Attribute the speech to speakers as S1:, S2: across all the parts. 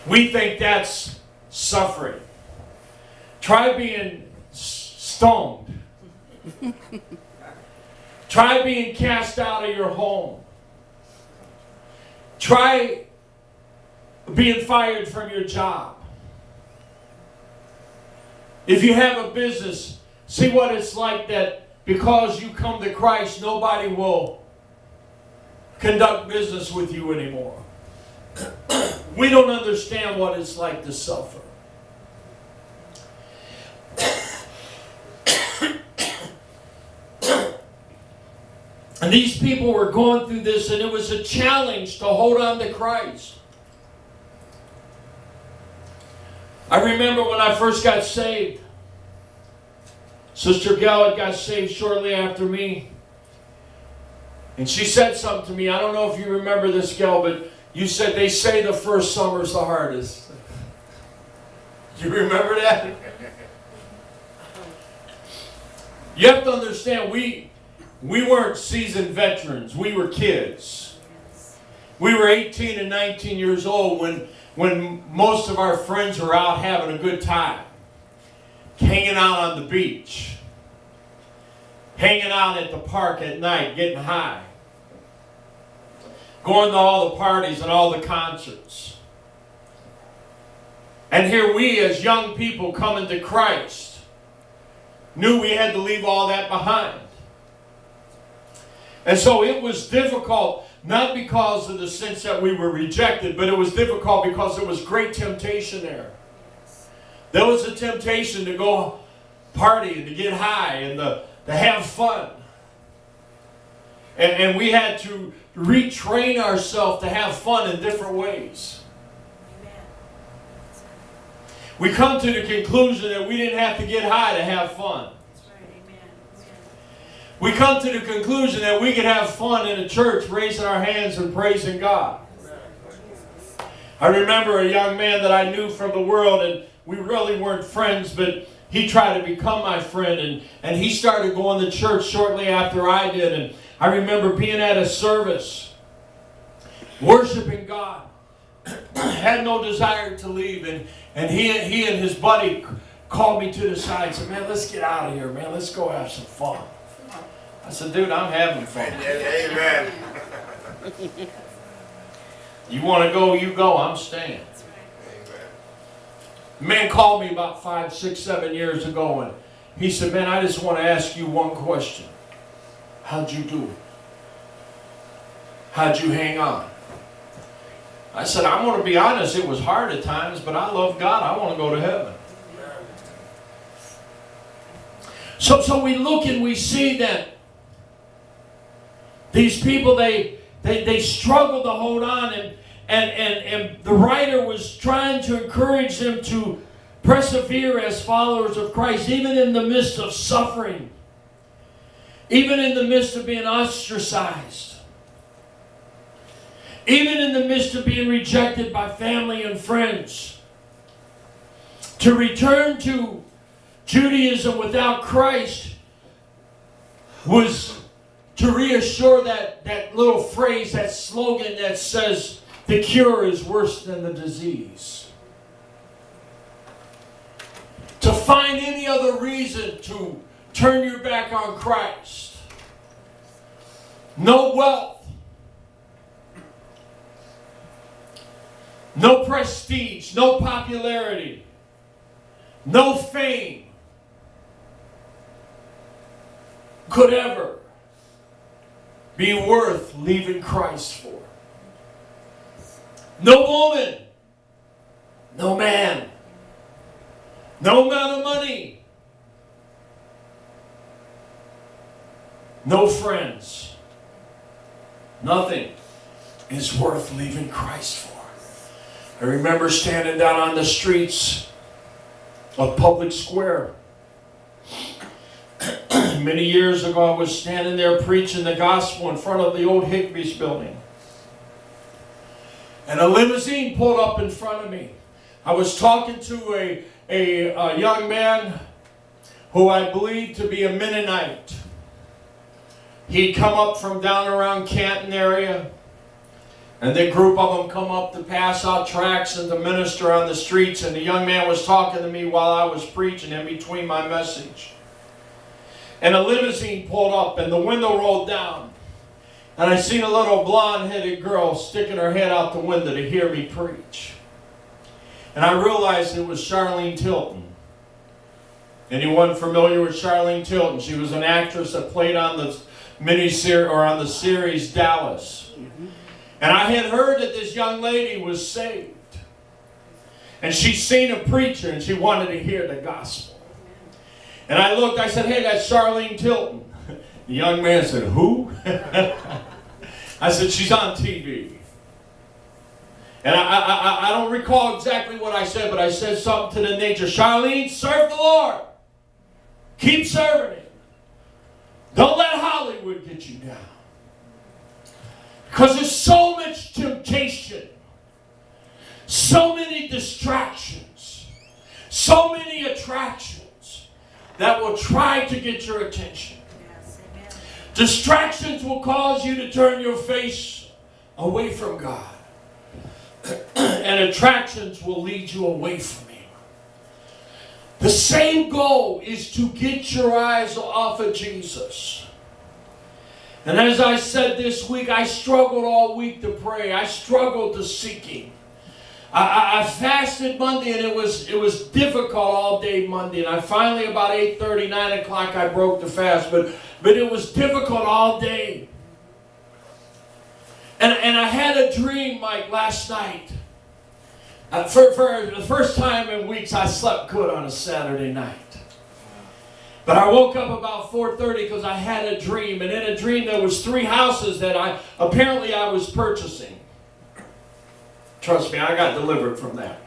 S1: We think that's suffering. Try being stoned. Try being cast out of your home. Try being fired from your job. If you have a business, see what it's like that because you come to Christ, nobody will conduct business with you anymore. We don't understand what it's like to suffer. And these people were going through this, and it was a challenge to hold on to Christ. I remember when I first got saved. Sister Gallup got saved shortly after me. And she said something to me. I don't know if you remember this, Gal, but you said they say the first summer's the hardest. You remember that? You have to understand, we weren't seasoned veterans. We were kids. We were 18 and 19 years old when most of our friends were out having a good time. Hanging out on the beach. Hanging out at the park at night, getting high. Going to all the parties and all the concerts. And here we as young people coming to Christ knew we had to leave all that behind. And so it was difficult, not because of the sense that we were rejected, but it was difficult because there was great temptation there. There was a temptation to go party and to get high and to have fun. And we had to retrain ourselves to have fun in different ways. We come to the conclusion that we didn't have to get high to have fun. We come to the conclusion that we could have fun in a church raising our hands and praising God. I remember a young man that I knew from the world, and we really weren't friends, but he tried to become my friend, and he started going to church shortly after I did. And I remember being at a service, worshiping God, had no desire to leave, and he and his buddy called me to the side and said, "Man, let's get out of here, man. Let's go have some fun." I said, "Dude, I'm having fun."
S2: Amen.
S1: You want to go, you go. I'm staying. A man called me about 5, 6, 7 years ago, and he said, "Man, I just want to ask you one question. How'd you do? How'd you hang on?" I said, "I'm going to be honest, it was hard at times, but I love God. I want to go to heaven." So we look and we see that these people, they struggle to hold on, and the writer was trying to encourage them to persevere as followers of Christ, even in the midst of suffering, even in the midst of being ostracized, even in the midst of being rejected by family and friends. To return to Judaism without Christ was to reassure that little phrase, that slogan that says, "The cure is worse than the disease." To find any other reason to turn your back on Christ. No wealth. No prestige. No popularity. No fame could ever be worth leaving Christ for. No woman, no man, no amount of money, no friends, nothing is worth leaving Christ for. I remember standing down on the streets of Public Square. Many years ago, I was standing there preaching the gospel in front of the old Higbee's building. And a limousine pulled up in front of me. I was talking to a young man who I believe to be a Mennonite. He'd come up from down around Canton area. And the group of them come up to pass out tracts and to minister on the streets. And the young man was talking to me while I was preaching in between my message. And a limousine pulled up and the window rolled down. And I seen a little blonde-headed girl sticking her head out the window to hear me preach. And I realized it was Charlene Tilton. Anyone familiar with Charlene Tilton? She was an actress that played on the miniseries or on the series Dallas. And I had heard that this young lady was saved. And she'd seen a preacher and she wanted to hear the gospel. And I looked, I said, "Hey, that's Charlene Tilton." The young man said, "Who?" I said, "She's on TV." And I don't recall exactly what I said, but I said something to the nature, "Charlene, serve the Lord. Keep serving Him. Don't let Hollywood get you down. Because there's so much temptation, so many distractions, so many attractions that will try to get your attention. Yes, amen. Distractions will cause you to turn your face away from God. And attractions will lead you away from Him. The same goal is to get your eyes off of Jesus. And as I said this week, I struggled all week to pray. I struggled to seek Him. I fasted Monday, and it was difficult all day Monday. And I finally, about 8:30, 9 o'clock, I broke the fast. But it was difficult all day. And I had a dream, Mike, last night. For the first time in weeks, I slept good on a Saturday night. But I woke up about 4:30 because I had a dream. And in a dream, there was 3 houses that I was purchasing. Trust me, I got delivered from that.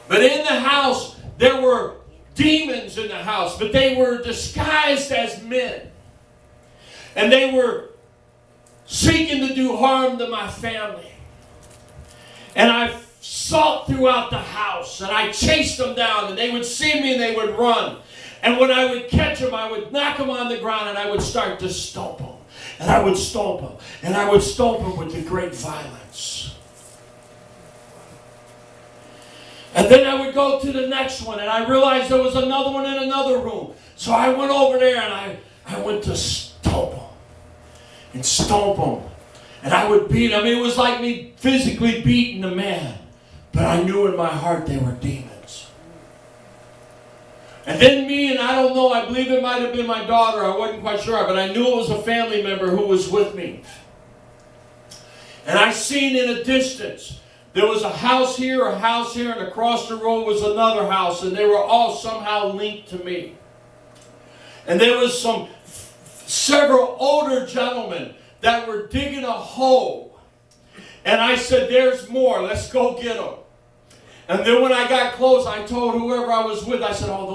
S1: But in the house, there were demons in the house, but they were disguised as men. And they were seeking to do harm to my family. And I sought throughout the house, and I chased them down, and they would see me and they would run. And when I would catch them, I would knock them on the ground, and I would start to stomp them. And I would stomp them, and I would stomp them with the great violence. And then I would go to the next one, and I realized there was another one in another room. So I went over there, and I went to stomp them. And stomp them. And I would beat them. It was like me physically beating the man. But I knew in my heart they were demons. And then and I don't know, I believe it might have been my daughter. I wasn't quite sure. But I knew it was a family member who was with me. And I seen in a distance, there was a house here, and across the road was another house. And they were all somehow linked to me. And there was several older gentlemen that were digging a hole. And I said, "There's more. Let's go get them." And then when I got close, I told whoever I was with, I said, "Oh,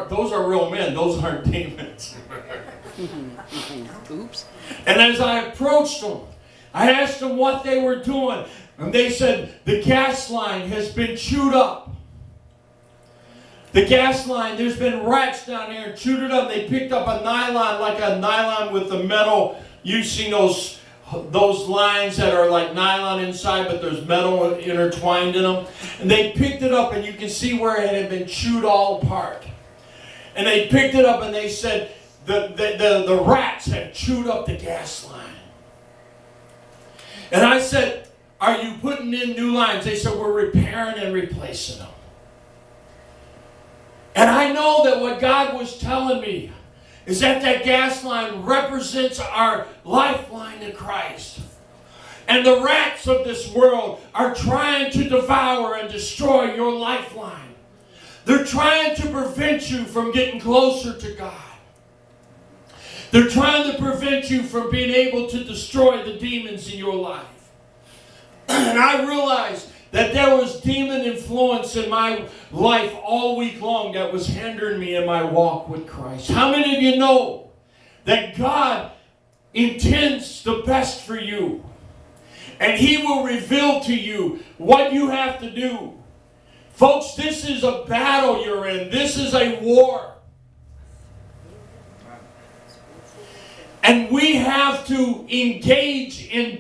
S1: those are real men. Those aren't demons." Oops. And as I approached them, I asked them what they were doing. And they said, "The gas line has been chewed up. The gas line, there's been rats down here and chewed it up." They picked up a nylon, like a nylon with the metal. You've seen those lines that are like nylon inside, but there's metal intertwined in them. And they picked it up, and you can see where it had been chewed all apart. And they picked it up, and they said, the rats had chewed up the gas line. And I said, "Are you putting in new lines?" They said, "We're repairing and replacing them." And I know that what God was telling me is that gas line represents our lifeline to Christ. And the rats of this world are trying to devour and destroy your lifeline. They're trying to prevent you from getting closer to God. They're trying to prevent you from being able to destroy the demons in your life. And I realized that there was demon influence in my life all week long that was hindering me in my walk with Christ. How many of you know that God intends the best for you? And He will reveal to you what you have to do. Folks, this is a battle you're in. This is a war. And we have to engage in